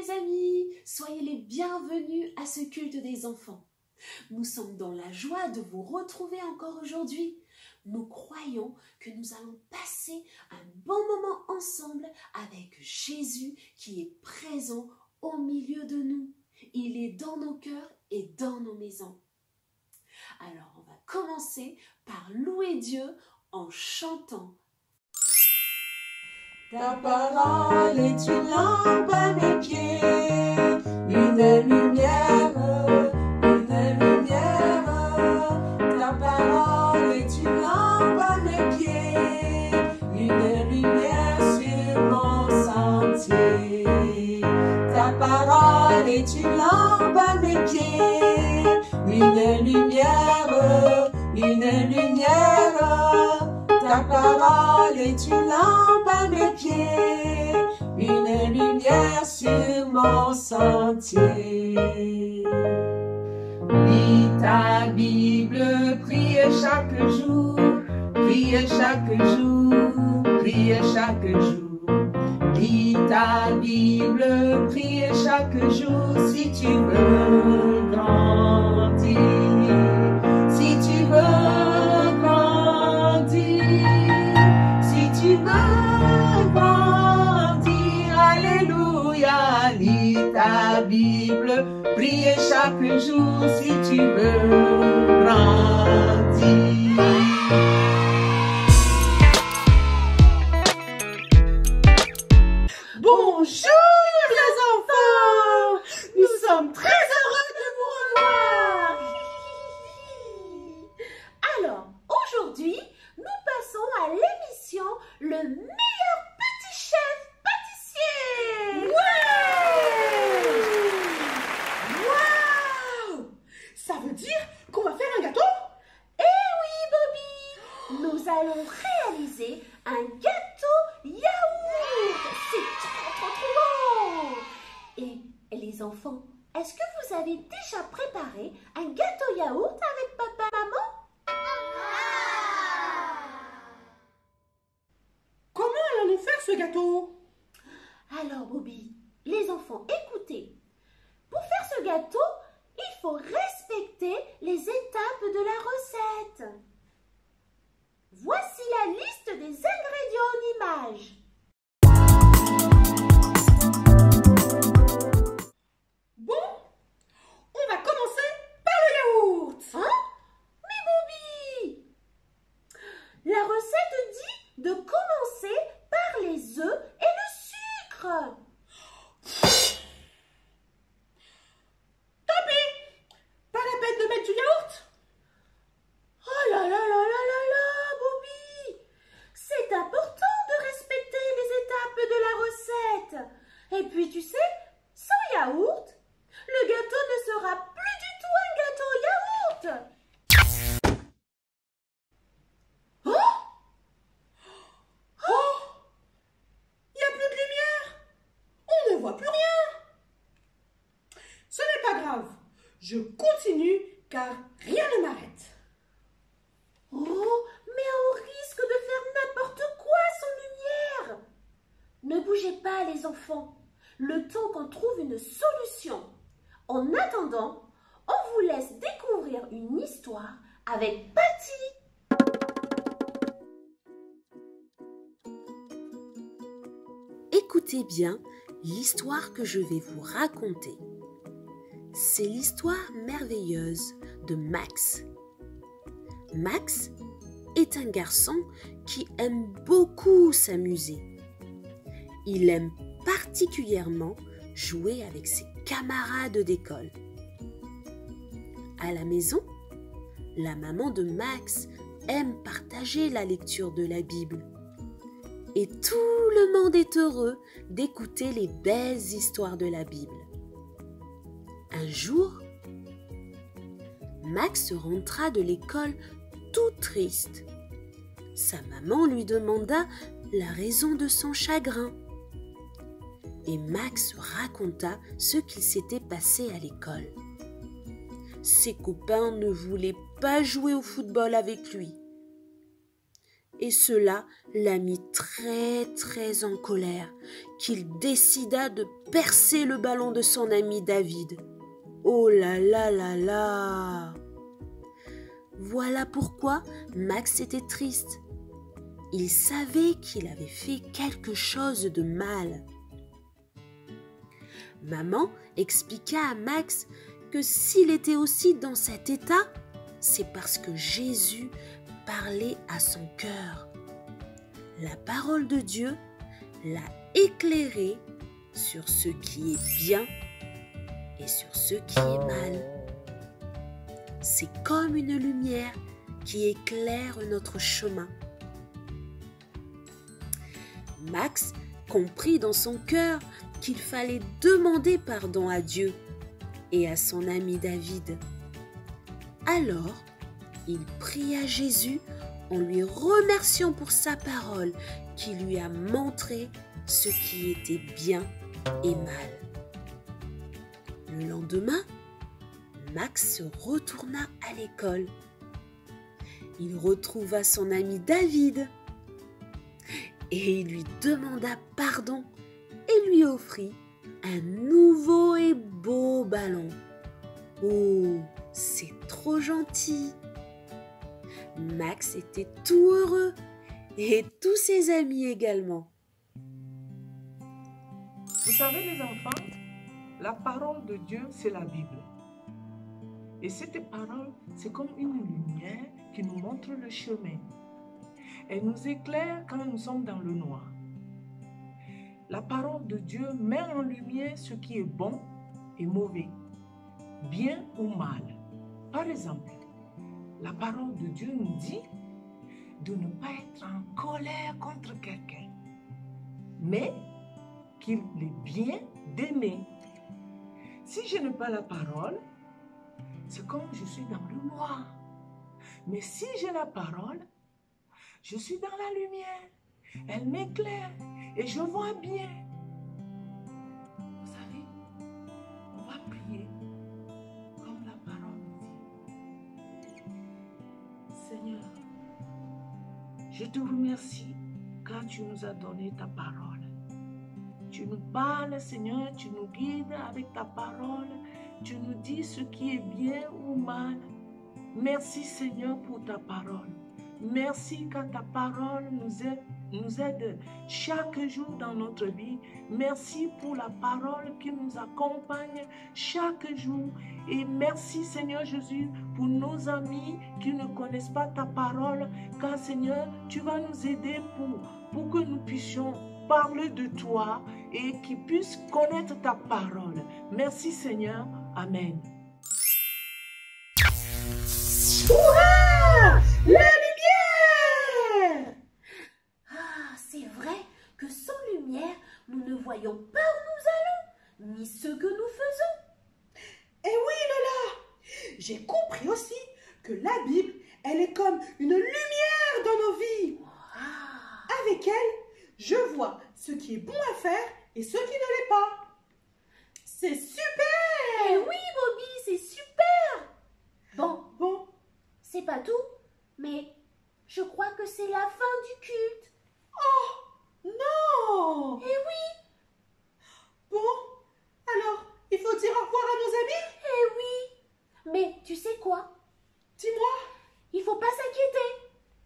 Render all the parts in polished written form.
les amis, soyez les bienvenus à ce culte des enfants. Nous sommes dans la joie de vous retrouver encore aujourd'hui. Nous croyons que nous allons passer un bon moment ensemble avec Jésus qui est présent au milieu de nous. Il est dans nos cœurs et dans nos maisons. Alors on va commencer par louer Dieu en chantant. Ta parole est une lampe à mes pieds, une lumière, une lumière. Ta parole est une lampe à mes pieds, une lumière sur mon sentier. Ta parole est une lampe à mes pieds, une lumière, une lumière. Ta parole est une lampe à mes pieds, une lumière sur mon sentier. Lis ta Bible, prie chaque jour, prie chaque jour, prie chaque jour. Lis ta Bible, prie chaque jour si tu veux grandir, si tu veux grandir. Si tu veux grandir, alléluia, lis ta Bible, prie chaque jour si tu veux grandir. Bonjour les enfants, nous sommes très heureux de vous revoir. Alors, aujourd'hui, nous passons à l'émission Le meilleur petit chef pâtissier. Waouh! Ça veut dire qu'on va faire un gâteau? Eh oui, Bobby, nous allons réaliser un gâteau yaourt. C'est trop bon. Et les enfants, est-ce que vous avez déjà préparé un gâteau yaourt avec papa et maman? Comment allons-nous faire ce gâteau? Alors Bobby, les enfants, écoutez. Pour faire ce gâteau, il faut respecter les étapes de la recette. Voici la liste des ingrédients en images. Bon, on va commencer par le yaourt. Hein? Mais Bobby, la recette dit de commencer par les œufs et le sucre. Tant pis, pas la peine de mettre du yaourt. Oh là là là là là là, Bobby! C'est important de respecter les étapes de la recette. Et puis tu sais, sans yaourt, le gâteau ne sera plus du tout un gâteau yaourt. Il n'y a plus de lumière. On ne voit plus rien. Ce n'est pas grave. Je continue car rien ne m'arrête. Oh, mais on risque de faire n'importe quoi sans lumière. Ne bougez pas les enfants, le temps qu'on trouve une solution. En attendant, on vous laisse découvrir une histoire avec Patty. Écoutez bien l'histoire que je vais vous raconter. C'est l'histoire merveilleuse de Max. Max est un garçon qui aime beaucoup s'amuser. Il aime particulièrement jouer avec ses camarades d'école. À la maison, la maman de Max aime partager la lecture de la Bible. Et tout le monde est heureux d'écouter les belles histoires de la Bible. Un jour, Max rentra de l'école tout triste. Sa maman lui demanda la raison de son chagrin. Et Max raconta ce qu'il s'était passé à l'école. Ses copains ne voulaient pas jouer au football avec lui. et cela l'a mis très en colère, qu'il décida de percer le ballon de son ami David. Oh là là là là! Voilà pourquoi Max était triste. Il savait qu'il avait fait quelque chose de mal. Maman expliqua à Max que s'il était aussi dans cet état, c'est parce que Jésus parlait à son cœur. La parole de Dieu l'a éclairé sur ce qui est bien et sur ce qui est mal. C'est comme une lumière qui éclaire notre chemin. Max comprit dans son cœur qu'il fallait demander pardon à Dieu et à son ami David. Alors, il pria Jésus en lui remerciant pour sa parole qui lui a montré ce qui était bien et mal. Le lendemain, Max se retourna à l'école. Il retrouva son ami David et il lui demanda pardon et lui offrit un nouveau et beau ballon. Oh, c'est trop gentil! Max était tout heureux et tous ses amis également. Vous savez les enfants, la parole de Dieu, c'est la Bible. Et cette parole, c'est comme une lumière qui nous montre le chemin. Elle nous éclaire quand nous sommes dans le noir. La parole de Dieu met en lumière ce qui est bon et mauvais, bien ou mal. Par exemple, la parole de Dieu nous dit de ne pas être en colère contre quelqu'un, mais qu'il est bien d'aimer. Si je n'ai pas la parole, c'est comme je suis dans le noir. Mais si j'ai la parole, je suis dans la lumière. Elle m'éclaire et je vois bien. Vous savez, on va prier comme la parole nous dit. Seigneur, je te remercie car tu nous as donné ta parole. Tu nous parles, Seigneur, tu nous guides avec ta parole. Tu nous dis ce qui est bien ou mal. Merci, Seigneur, pour ta parole. Merci car ta parole nous aide chaque jour dans notre vie. Merci pour la parole qui nous accompagne chaque jour. Et merci, Seigneur Jésus, pour nos amis qui ne connaissent pas ta parole. Car, Seigneur, tu vas nous aider pour que nous puissions parler de toi et qu'ils puissent connaître ta parole. Merci, Seigneur. Amen. Hurrah! La lumière! Ah, c'est vrai que sans lumière, nous ne voyons pas où nous allons, ni ce que nous faisons. Eh oui, Lola! J'ai compris aussi que la Bible, elle est comme une lumière dans nos vies. Wow. Avec elle, je vois ce qui est bon à faire et ce qui ne l'est pas. C'est super! Eh oui, Bobby, c'est super! Bon, c'est pas tout, mais je crois que c'est la fin du culte. Oh, non! Eh oui! Bon, alors, il faut dire au revoir à nos amis? Eh oui! Mais tu sais quoi? Dis-moi. Il faut pas s'inquiéter,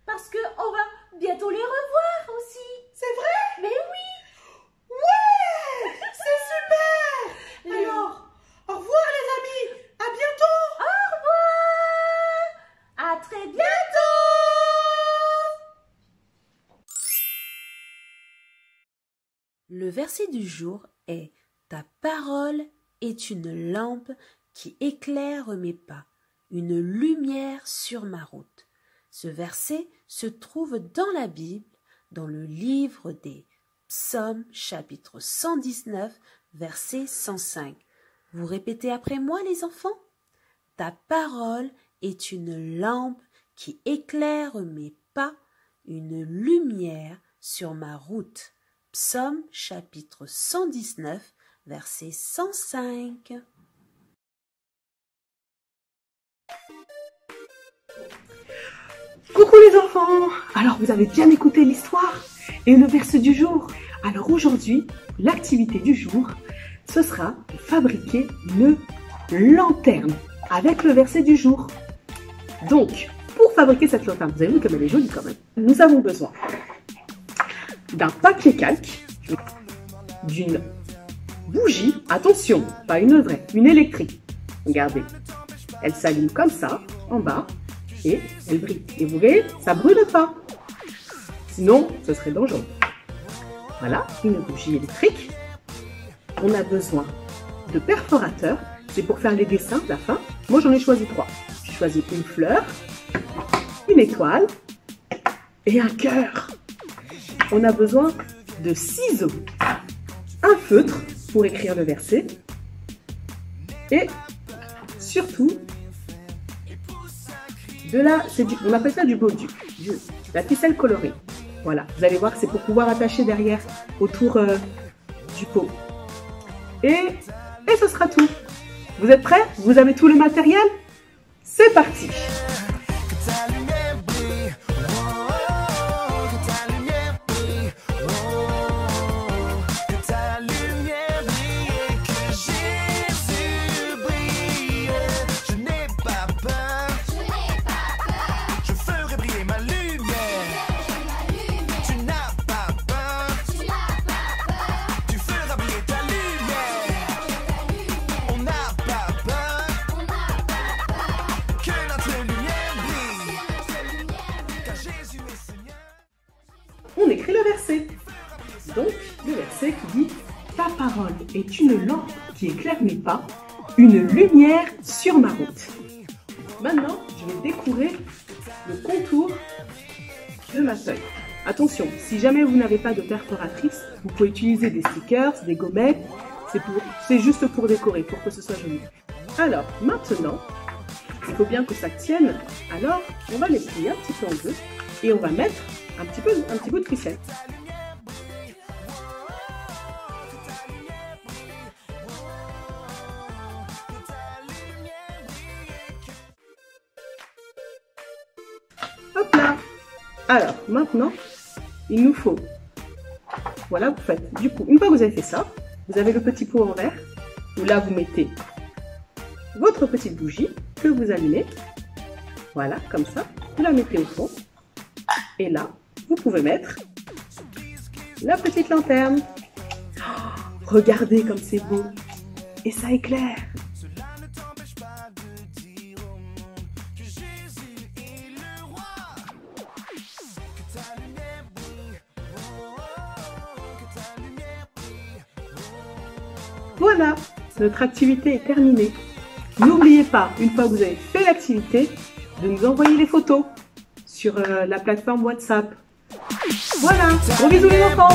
parce qu'on va bientôt les revoir aussi. C'est vrai? Mais oui! Ouais! C'est super! Alors, au revoir les amis! À bientôt! Au revoir! À très bientôt! Le verset du jour est « Ta parole est une lampe qui éclaire mes pas, une lumière sur ma route. » Ce verset se trouve dans la Bible, dans le livre des Psaumes, chapitre 119, verset 105. Vous répétez après moi, les enfants? Ta parole est une lampe qui éclaire mes pas, une lumière sur ma route. Psaume chapitre 119, verset 105. Coucou Coucou les enfants! Alors vous avez bien écouté l'histoire et le verset du jour. Alors aujourd'hui, l'activité du jour, ce sera de fabriquer une lanterne avec le verset du jour. Donc, pour fabriquer cette lanterne, vous avez vu comme elle est jolie quand même, nous avons besoin d'un papier calque, d'une bougie, attention, pas une vraie, une électrique. Regardez, elle s'allume comme ça, en bas, et elle brille. Et vous voyez, ça brûle pas. Sinon, ce serait dangereux. Voilà, une bougie électrique. On a besoin de perforateurs. C'est pour faire les dessins de la fin. Moi, j'en ai choisi 3. J'ai choisi une fleur, une étoile et un cœur. On a besoin de ciseaux, un feutre pour écrire le verset et surtout on appelle ça du baudu, la ficelle colorée. Voilà, vous allez voir que c'est pour pouvoir attacher derrière autour du pot. Et ce sera tout. Vous êtes prêts? Vous avez tout le matériel? C'est parti! On écrit le verset. Donc, le verset qui dit « Ta parole est une lampe qui éclaire mes pas, une lumière sur ma route. » Maintenant, je vais décorer le contour de ma feuille. Attention, si jamais vous n'avez pas de perforatrice, vous pouvez utiliser des stickers, des gommettes. C'est juste pour décorer, pour que ce soit joli. Alors, maintenant, il faut bien que ça tienne. Alors, on va les plier un petit peu en deux et on va mettre un petit bout de ficelle. Hop là. Alors, maintenant, il nous faut... Voilà, vous faites du coup, une fois que vous avez fait ça, vous avez le petit pot en verre, où là, vous mettez votre petite bougie que vous allumez. Voilà, comme ça. Vous la mettez au fond. Et là, vous pouvez mettre la petite lanterne. Oh, regardez comme c'est beau. Et ça éclaire. Voilà, notre activité est terminée. N'oubliez pas, une fois que vous avez fait l'activité, de nous envoyer les photos sur la plateforme WhatsApp. Voilà, gros bisous les enfants!